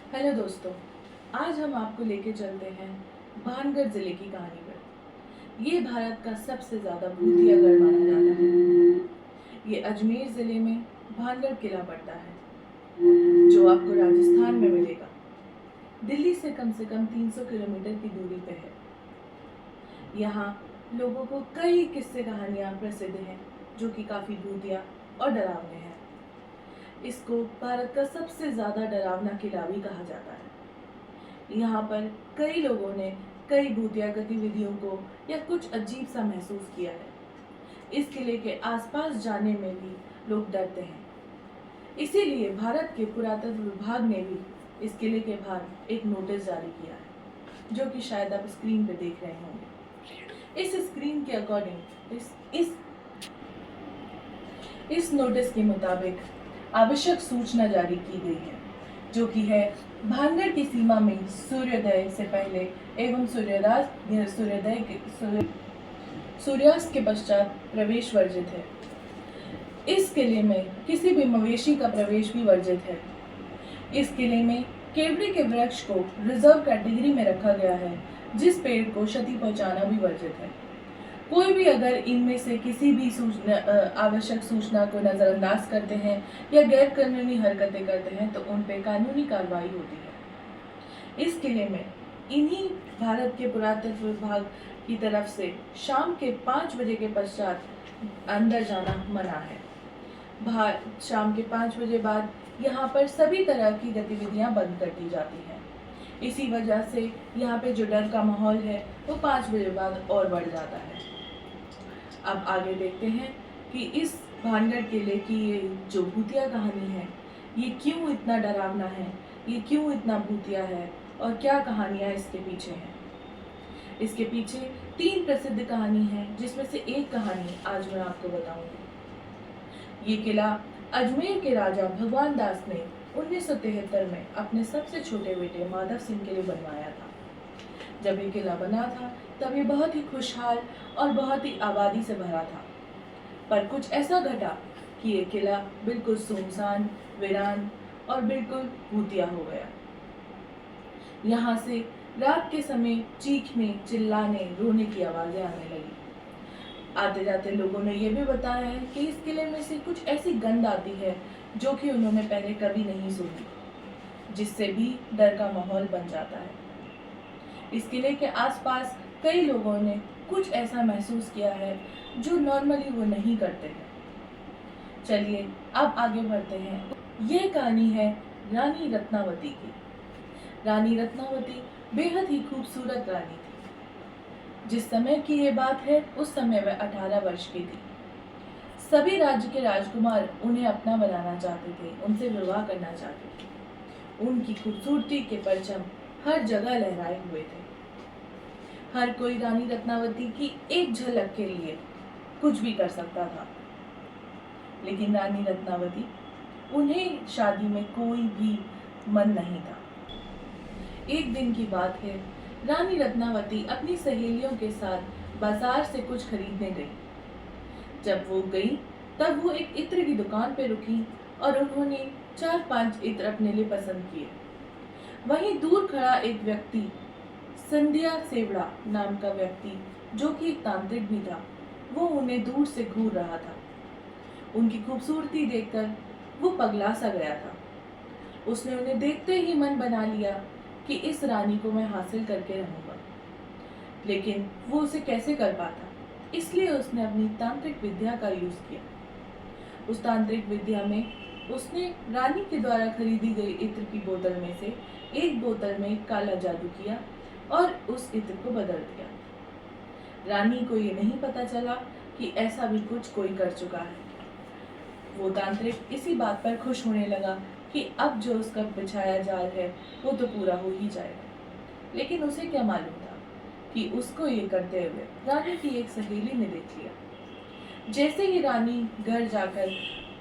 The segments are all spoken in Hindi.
हेलो दोस्तों, आज हम आपको लेके चलते हैं भानगढ़ जिले की कहानी पर। ये भारत का सबसे ज़्यादा भूतिया गढ़ माना जाता है। ये अजमेर ज़िले में भानगढ़ किला पड़ता है, जो आपको राजस्थान में मिलेगा। दिल्ली से कम 300 किलोमीटर की दूरी पे है। यहाँ लोगों को कई किस्से कहानियाँ प्रसिद्ध हैं, जो कि काफ़ी भूतिया और डरावने हैं। इसको भारत का सबसे ज़्यादा डरावना किला भी कहा जाता है। यहाँ पर कई लोगों ने कई भूतिया गतिविधियों को या कुछ अजीब सा महसूस किया है। इस किले के आसपास जाने में भी लोग डरते हैं। इसीलिए भारत के पुरातत्व विभाग ने भी इस किले के बाहर एक नोटिस जारी किया है, जो कि शायद आप स्क्रीन पे देख रहे होंगे। इस स्क्रीन के अकॉर्डिंग इस नोटिस के मुताबिक आवश्यक सूचना जारी की गई है, जो कि है भानगढ़ की सीमा में सूर्योदय से पहले एवं सूर्यास्त के पश्चात प्रवेश वर्जित है। इस किले में किसी भी मवेशी का प्रवेश भी वर्जित है। इस किले में केवड़े के वृक्ष को रिजर्व कैटेगरी में रखा गया है, जिस पेड़ को क्षति पहुंचाना भी वर्जित है। कोई भी अगर इनमें से किसी भी आवश्यक सूचना को नजरअंदाज करते हैं या गैर कानूनी हरकतें करते हैं तो उन पर कानूनी कार्रवाई होती है। इस किले में इन्हीं भारत के पुरातत्व विभाग की तरफ से शाम के 5 बजे के पश्चात अंदर जाना मना है। शाम के 5 बजे बाद यहाँ पर सभी तरह की गतिविधियाँ बंद कर दी जाती हैं। इसी वजह से यहाँ पे जो डर का माहौल है वो 5 बजे बाद और बढ़ जाता है। अब आगे देखते हैं कि इस भानगढ़ किले की ये जो भूतिया कहानी है, ये क्यों इतना डरावना है, ये क्यों इतना भूतिया है और क्या कहानियाँ इसके पीछे हैं। इसके पीछे 3 प्रसिद्ध कहानी है, जिसमें से एक कहानी आज मैं आपको बताऊंगी। ये किला अजमेर के राजा भगवान दास ने 1973 में अपने सबसे छोटे बेटे माधव सिंह के लिए बनवाया था। जब ये किला बना था तब ये बहुत ही खुशहाल और बहुत ही आबादी से भरा था, पर कुछ ऐसा घटा कि ये किला बिल्कुल सुनसान, वीरान और बिल्कुल भूतिया हो गया। यहाँ से रात के समय चीखने, चिल्लाने, रोने की आवाजें आने लगी। आते जाते लोगों ने यह भी बताया है कि इस किले में से कुछ ऐसी गंध आती है जो कि उन्होंने पहले कभी नहीं सुनी, जिससे भी डर का माहौल बन जाता है। इस किले के आसपास कई लोगों ने कुछ ऐसा महसूस किया है जो नॉर्मली वो नहीं करते हैं। चलिए अब आगे बढ़ते हैं। यह कहानी है रानी रत्नावती की। रानी रत्नावती बेहद ही खूबसूरत रानी थी। जिस समय की ये बात है उस समय वह 18 वर्ष की थी। सभी राज्य के राजकुमार उन्हें अपना बनाना चाहते थे, उनसे विवाह करना चाहते थे। उनकी खूबसूरती के परचम हर जगह लहराए हुए थे। हर कोई रानी रत्नावती की एक झलक के लिए कुछ भी कर सकता था, लेकिन रानी रत्नावती, उन्हें शादी में कोई भी मन नहीं था। एक दिन की बात है, रानी रत्नावती अपनी सहेलियों के साथ बाजार से कुछ खरीदने गई। जब वो गई तब वो एक इत्र की दुकान पर रुकी और उन्होंने 4-5 इत्र अपने लिए पसंद किए। वहीं दूर खड़ा एक व्यक्ति, संध्या सेवड़ा नाम का व्यक्ति, जो कि एक तांत्रिक भी था, वो उन्हें दूर से घूर रहा था। उनकी खूबसूरती देखकर वो पगला सा गया था। उसने उन्हें देखते ही मन बना लिया कि इस रानी को मैं हासिल करके रहूंगा, लेकिन वो उसे कैसे कर पाता, इसलिए उसने अपनी तांत्रिक विद्या का यूज किया। उस तांत्रिक विद्या में उसने रानी के द्वारा खरीदी गई इत्र की बोतल में से एक बोतल में काला जादू किया और उस इत्र को बदल दिया। रानी को ये नहीं पता चला कि ऐसा भी कुछ कोई कर चुका है। वो तांत्रिक इसी बात पर खुश होने लगा कि अब जो उसका बिछाया जाल है वो तो पूरा हो ही जाएगा। लेकिन उसे क्या मालूम था कि उसको ये करते हुए रानी की एक सहेली ने देख लिया। जैसे ही रानी घर जाकर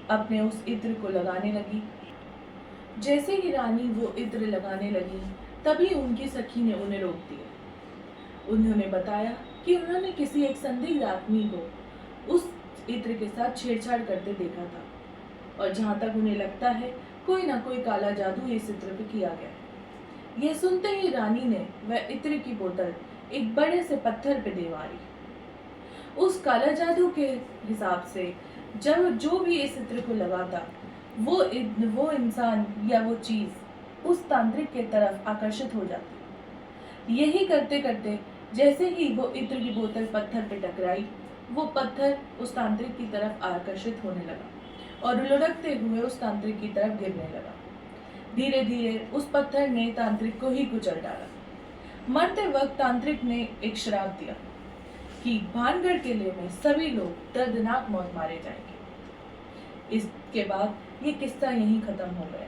अपने उस इत्र को लगाने लगी, जैसे ही रानी वो इत्र लगाने लगी, तभी उनकी सखी ने उन्हें रोक दिया। उन्होंने बताया कि उन्होंने किसी एक संदिग्ध आदमी को उस इत्र के साथ छेड़छाड़ करते देखा था, और जहां तक उन्हें लगता है कोई ना कोई काला जादू इस इत्र पे किया गया। यह सुनते ही रानी ने वह इत्र की बोतल एक बड़े से पत्थर पे दे मारी। उस काला जादू के हिसाब से जब जो भी इस इत्र को लगाता वो इंसान या वो चीज उस तांत्रिक के तरफ आकर्षित हो जाती। यही करते करते जैसे ही वो इत्र की बोतल पत्थर पे टकराई, वो पत्थर उस तांत्रिक की तरफ आकर्षित होने लगा और लुढ़कते हुए उस तांत्रिक की तरफ गिरने लगा। धीरे धीरे उस पत्थर ने तांत्रिक को ही कुचल डाला। मरते वक्त तांत्रिक ने एक श्राप दिया कि भानगढ़ किले में सभी लोग दर्दनाक मौत मारे जाएंगे। इसके बाद ये किस्सा यहीं खत्म हो गया।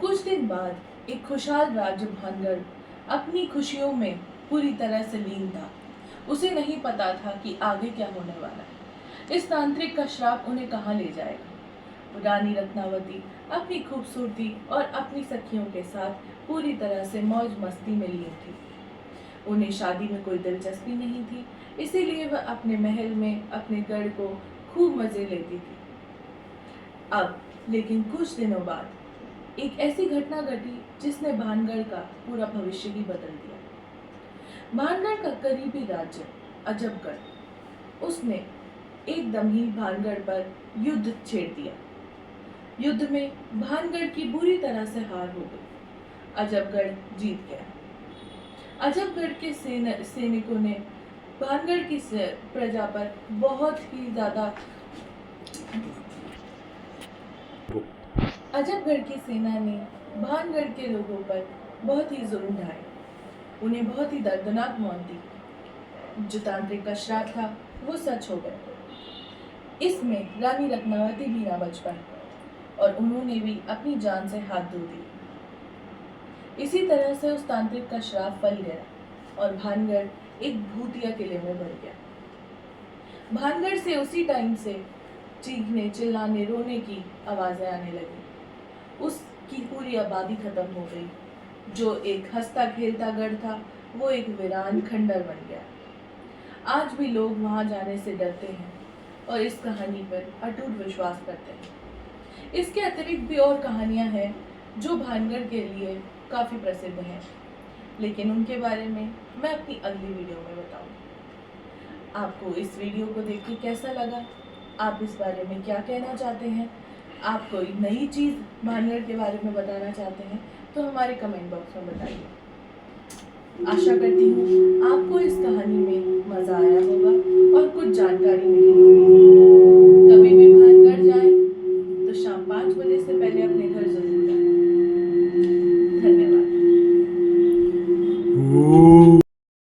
कुछ दिन बाद एक खुशहाल राज्य भानगढ़ अपनी खुशियों में पूरी तरह से लीन था। उसे नहीं पता था कि आगे क्या होने वाला है। इस तांत्रिक का श्राप उन्हें कहाँ ले जाएगा। रानी रत्नावती अपनी खूबसूरती और अपनी सखियों के साथ पूरी तरह से मौज मस्ती में लीन थी। उन्हें शादी में कोई दिलचस्पी नहीं थी, इसीलिए वह अपने महल में अपने गढ़ को खूब मजे लेती थी। अब लेकिन कुछ दिनों बाद एक ऐसी घटना घटी जिसने भानगढ़ का पूरा भविष्य ही बदल दिया। भानगढ़ का करीबी राज्य अजबगढ़, उसने एकदम ही भानगढ़ पर युद्ध छेड़ दिया। युद्ध में भानगढ़ की बुरी तरह से हार हो गई। अजबगढ़ जीत गया। अजबगढ़ के सैनिकों ने भानगढ़ की प्रजा पर बहुत ही ज्यादा अजबगढ़ की सेना ने भानगढ़ के लोगों पर बहुत ही जुल्म ढाए, उन्हें बहुत ही दर्दनाक मौत दी। जो तांत्रिक का श्राप था वो सच हो गया। इसमें रानी रत्नावती भी ना बच पाई और उन्होंने भी अपनी जान से हाथ धो दिए। इसी तरह से उस तांत्रिक का श्राप फल गया और भानगढ़ एक भूतिया किले में बन गया। भानगढ़ से उसी टाइम से चीखने चिल्लाने रोने की आवाजें आने लगी। उसकी पूरी आबादी खत्म हो गई। जो एक हंसता खेलता गढ़ था वो एक वीरान खंडर बन गया। आज भी लोग वहां जाने से डरते हैं और इस कहानी पर अटूट विश्वास करते हैं। इसके अतिरिक्त भी और कहानियां हैं जो भानगढ़ के लिए काफ़ी प्रसिद्ध हैं, लेकिन उनके बारे में मैं अपनी अगली वीडियो में बताऊंगी। आपको इस वीडियो को देख के कैसा लगा? आप इस बारे में क्या कहना चाहते हैं? आप कोई नई चीज़ भानगढ़ के बारे में बताना चाहते हैं तो हमारे कमेंट बॉक्स में बताइए। आशा करती हूँ आपको इस कहानी में मज़ा आया होगा और कुछ जानकारी मिली होगी। कभी भी भानगढ़ जाएं तो शाम 5 बजे से पहले अपने घर जरूर जाएं। धन्यवाद।